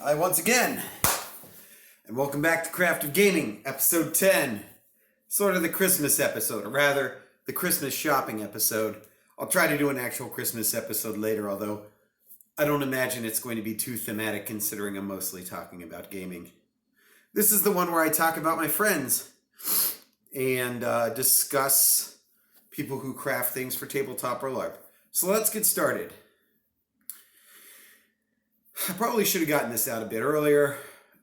Hi once again, and welcome back to Craft of Gaming, episode 10. Sort of the Christmas episode, or rather, the Christmas shopping episode. I'll try to do an actual Christmas episode later, although I don't imagine it's going to be too thematic considering I'm mostly talking about gaming. This is the one where I talk about my friends and discuss people who craft things for tabletop or LARP. So let's get started. I probably should have gotten this out a bit earlier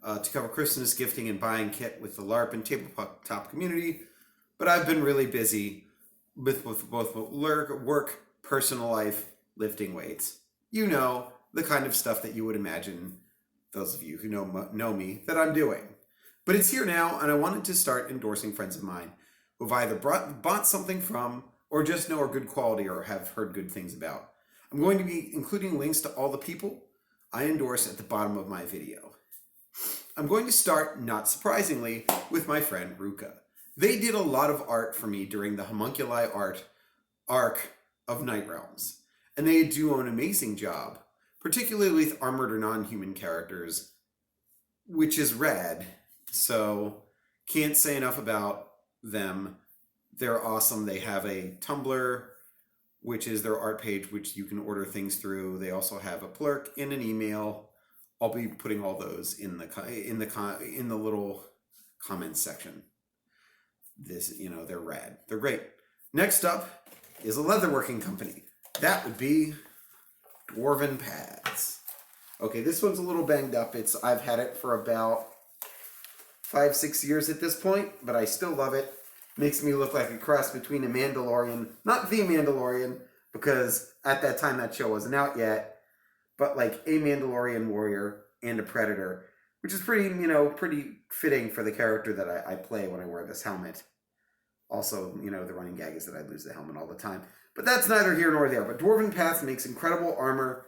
to cover Christmas gifting and buying kit with the LARP and tabletop community, but I've been really busy with both work, personal life, lifting weights. You know, the kind of stuff that you would imagine, those of you who know me, that I'm doing. But it's here now, and I wanted to start endorsing friends of mine who've either bought something from or just know are good quality or have heard good things about. I'm going to be including links to all the people I endorse at the bottom of my video. I'm going to start, not surprisingly, with my friend RUka. They did a lot of art for me during the homunculi art arc of Night Realms, and they do an amazing job, particularly with armored or non-human characters, which is rad. So, can't say enough about them. They're awesome. They have a Tumblr, which is their art page, which you can order things through. They also have a plurk and an email. I'll be putting all those in the little comments section. They're rad. They're great. Next up is a leatherworking company. That would be Dwarven Paths. Okay, this one's a little banged up. I've had it for about 5-6 years at this point, but I still love it. Makes me look like a cross between a Mandalorian, not the Mandalorian, because at that time that show wasn't out yet, but like a Mandalorian warrior and a Predator, which is pretty fitting for the character that I play when I wear this helmet. Also, the running gag is that I lose the helmet all the time. But that's neither here nor there. But Dwarven Paths makes incredible armor.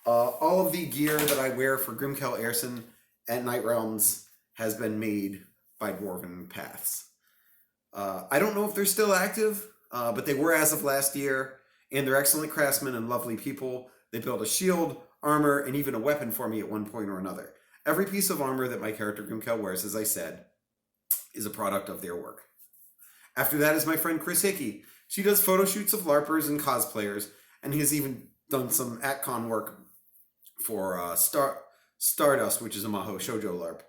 All of the gear that I wear for Grimkel Airson at Night Realms has been made by Dwarven Paths. I don't know if they're still active, but they were as of last year, and they're excellent craftsmen and lovely people. They built a shield, armor, and even a weapon for me at one point or another. Every piece of armor that my character Grimkel wears, as I said, is a product of their work. After that is my friend Kris Hickey. She does photo shoots of LARPers and cosplayers, and has even done some at-con work for Stardust, which is a Maho Shoujo LARP.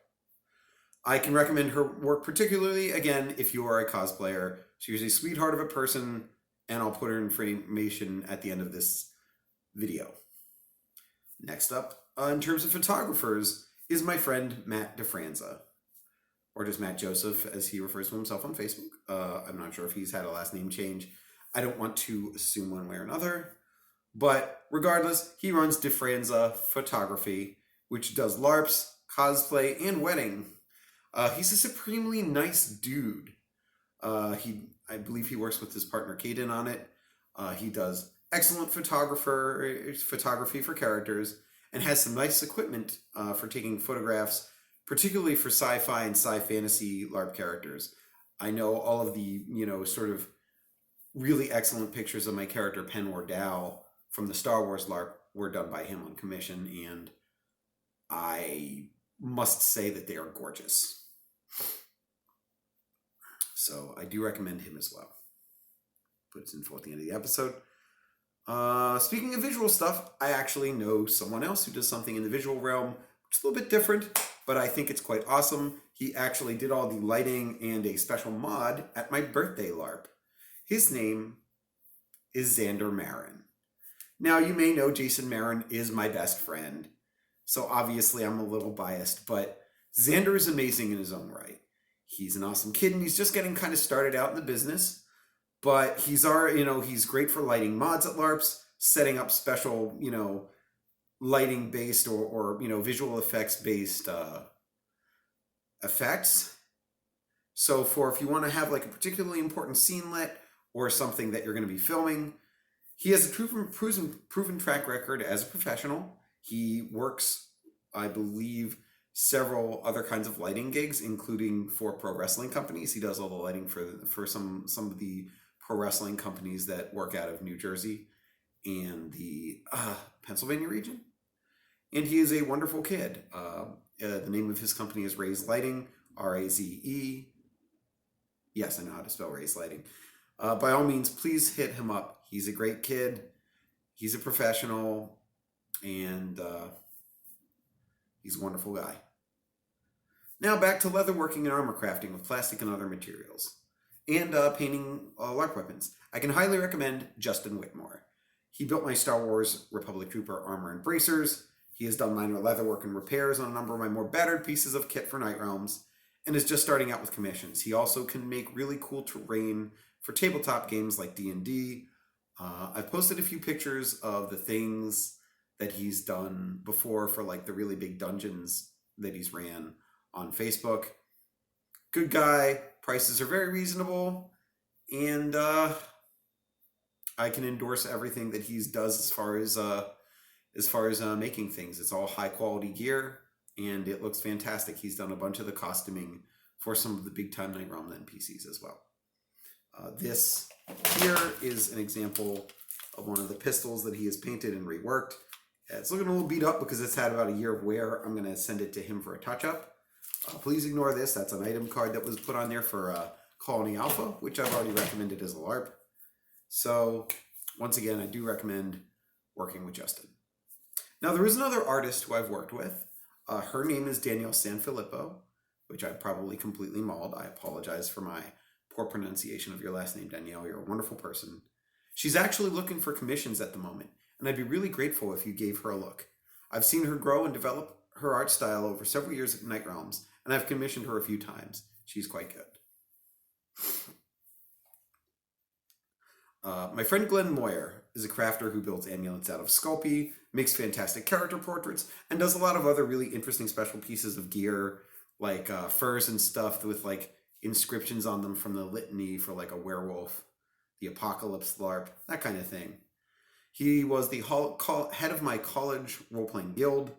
I can recommend her work particularly, again, if you are a cosplayer. She's a sweetheart of a person, and I'll put her information at the end of this video. Next up, in terms of photographers, is my friend Matt Defranza, or just Matt Joseph, as he refers to himself on Facebook. I'm not sure if he's had a last name change. I don't want to assume one way or another, but regardless, he runs Defranza Photography, which does LARPs, cosplay, and wedding. He's a supremely nice dude. I believe he works with his partner Kaden on it. He does excellent photography for characters, and has some nice equipment for taking photographs, particularly for sci-fi and sci-fantasy LARP characters. I know all of the, sort of really excellent pictures of my character Pen Wardell from the Star Wars LARP were done by him on commission, and I must say that they are gorgeous. So I do recommend him as well. Put his info at the end of the episode. Speaking of visual stuff, I actually know someone else who does something in the visual realm, which is a little bit different, but I think it's quite awesome. He actually did all the lighting and a special mod at my birthday LARP. His name is Xander Marin. Now, you may know Jason Marin is my best friend, so obviously I'm a little biased, but Xander is amazing in his own right. He's an awesome kid, and he's just getting kind of started out in the business, but he's great for lighting mods at LARPs, setting up special, lighting based or visual effects based effects. So if you want to have like a particularly important scene lit or something that you're going to be filming, he has a proven track record as a professional. He works, I believe, several other kinds of lighting gigs, including for pro wrestling companies. He does all the lighting for some of the pro wrestling companies that work out of New Jersey and the Pennsylvania region. and he is a wonderful kid. The name of his company is Raise Lighting, R-A-Z-E. Yes, I know how to spell Raise Lighting. By all means, please hit him up. He's a great kid. He's a professional, and he's a wonderful guy. Now back to leatherworking and armor crafting with plastic and other materials, and painting LARP weapons. I can highly recommend Justin Whitmore. He built my Star Wars Republic Trooper armor and bracers. He has done minor leatherwork and repairs on a number of my more battered pieces of kit for Night Realms, and is just starting out with commissions. He also can make really cool terrain for tabletop games like D&D. I've posted a few pictures of the things that he's done before for like the really big dungeons that he's ran on Facebook. Good guy, prices are very reasonable, and I can endorse everything that he does as far as making things. It's all high quality gear, and it looks fantastic. He's done a bunch of the costuming for some of the big time Night Realm NPCs as well. This here is an example of one of the pistols that he has painted and reworked. It's looking a little beat up because it's had about a year of wear. I'm going to send it to him for a touch-up. Please ignore this. That's an item card that was put on there for Colony Alpha, which I've already recommended as a LARP. So, once again, I do recommend working with Justin. Now, there is another artist who I've worked with. Her name is Danielle Sanfillipo, which I probably completely mauled. I apologize for my poor pronunciation of your last name, Danielle. You're a wonderful person. She's actually looking for commissions at the moment, and I'd be really grateful if you gave her a look. I've seen her grow and develop her art style over several years at Night Realms, and I've commissioned her a few times. She's quite good. My friend Glenn Moyer is a crafter who builds amulets out of Sculpey, makes fantastic character portraits, and does a lot of other really interesting special pieces of gear, like furs and stuff with like inscriptions on them from the litany for like a werewolf, the Apocalypse LARP, that kind of thing. He was the head of my college role-playing guild,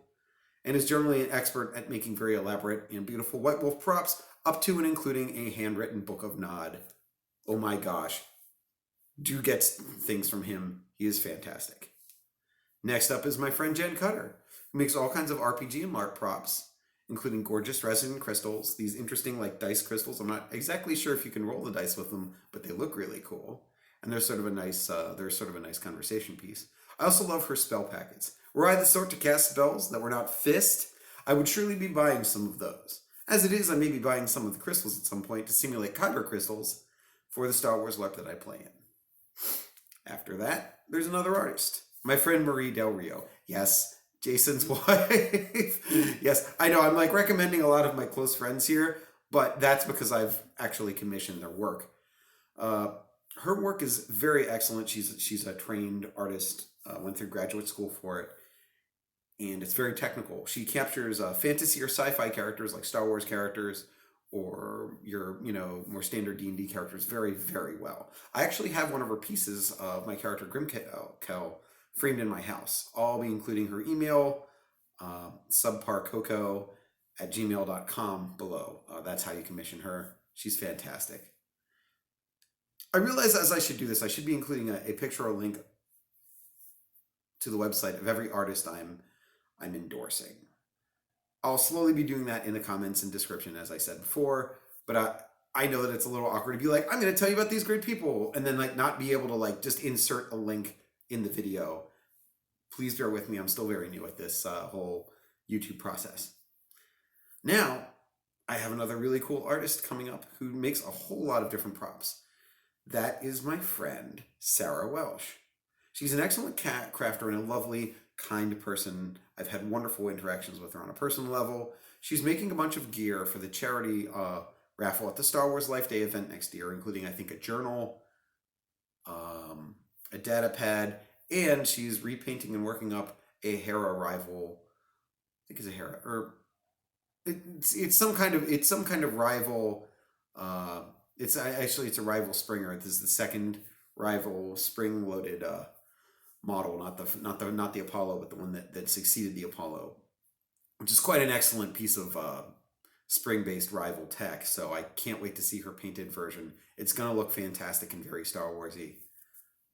and is generally an expert at making very elaborate and beautiful White Wolf props, up to and including a handwritten Book of Nod. Oh my gosh. Do get things from him. He is fantastic. Next up is my friend Jen Cutter, who makes all kinds of RPG and LARP props, including gorgeous resin crystals, these interesting like dice crystals. I'm not exactly sure if you can roll the dice with them, but they look really cool. And they're sort of a nice conversation piece. I also love her spell packets. Were I the sort to cast spells that were not fist, I would surely be buying some of those. As it is, I may be buying some of the crystals at some point to simulate kyber crystals for the Star Wars LARP that I play in. After that, there's another artist, my friend Marie Del Rio. Yes, Jason's wife. Yes, I know I'm like recommending a lot of my close friends here, but that's because I've actually commissioned their work. Her work is very excellent. She's a trained artist, went through graduate school for it, and it's very technical. She captures fantasy or sci-fi characters like Star Wars characters, or your, more standard D&D characters very, very well. I actually have one of her pieces of my character Grimkel framed in my house. I'll be including her email, subparcoco@gmail.com below. That's how you commission her. She's fantastic. I realize as I should do this, I should be including a picture or a link to the website of every artist I'm endorsing. I'll slowly be doing that in the comments and description, as I said before, but I know that it's a little awkward to be like, I'm going to tell you about these great people, and then like not be able to like just insert a link in the video. Please bear with me. I'm still very new at this whole YouTube process. Now, I have another really cool artist coming up who makes a whole lot of different props. That is my friend, Sarah Welsh. She's an excellent crafter and a lovely, kind person. I've had wonderful interactions with her on a personal level. She's making a bunch of gear for the charity raffle at the Star Wars Life Day event next year, including, I think, a journal, a data pad, and she's repainting and working up a Hera rival. I think it's a Hera, or it's some kind of rival. It's a rival Springer. This is the second rival spring-loaded model, not the Apollo, but the one that succeeded the Apollo, which is quite an excellent piece of spring-based rival tech. So I can't wait to see her painted version. It's going to look fantastic and very Star Wars-y.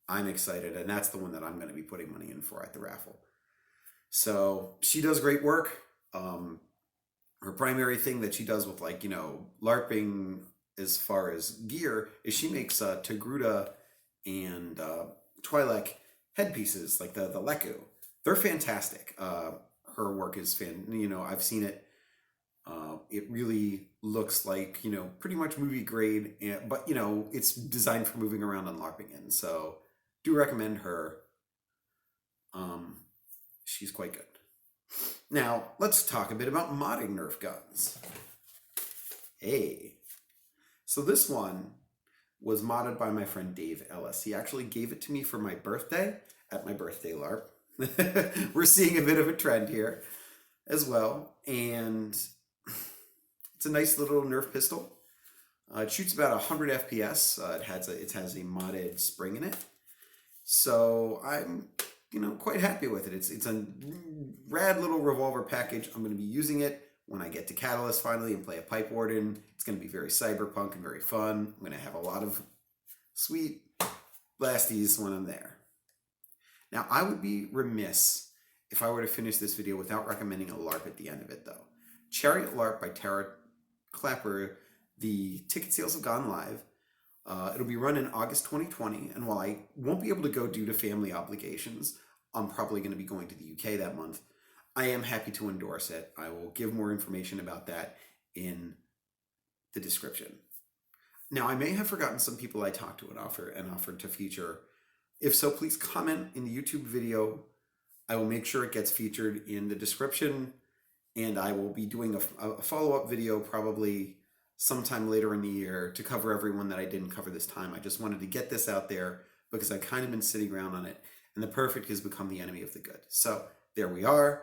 I'm excited, and that's the one that I'm going to be putting money in for at the raffle. So she does great work. Her primary thing that she does with LARPing as far as gear is she makes Togruta and Twi'lek headpieces like the Leku. They're fantastic. Her work is I've seen it. It really looks like pretty much movie grade, but it's designed for moving around and LARPing in. So do recommend her. She's quite good. Now let's talk a bit about modding Nerf guns. Hey, so this one was modded by my friend Dave Ellis. He actually gave it to me for my birthday at my birthday LARP. We're seeing a bit of a trend here as well, and it's a nice little Nerf pistol. It shoots about 100 FPS. It has a modded spring in it, so I'm quite happy with it. It's a rad little revolver package. I'm going to be using it when I get to Catalyst finally and play a Pipe Warden. It's going to be very cyberpunk and very fun. I'm going to have a lot of sweet blasties when I'm there. Now, I would be remiss if I were to finish this video without recommending a LARP at the end of it, though. Chariot LARP by Tara Clapper. The ticket sales have gone live. It'll be run in August 2020, and while I won't be able to go due to family obligations, I'm probably going to be going to the UK that month. I am happy to endorse it. I will give more information about that in the description. Now, I may have forgotten some people I talked to and offered to feature. If so, please comment in the YouTube video. I will make sure it gets featured in the description, and I will be doing a follow-up video probably sometime later in the year to cover everyone that I didn't cover this time. I just wanted to get this out there because I've kind of been sitting around on it, and the perfect has become the enemy of the good. So there we are.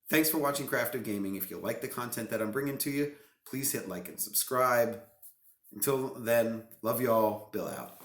Thanks for watching Craft of Gaming. If you like the content that I'm bringing to you, please hit like and subscribe. Until then, love y'all. Bill out.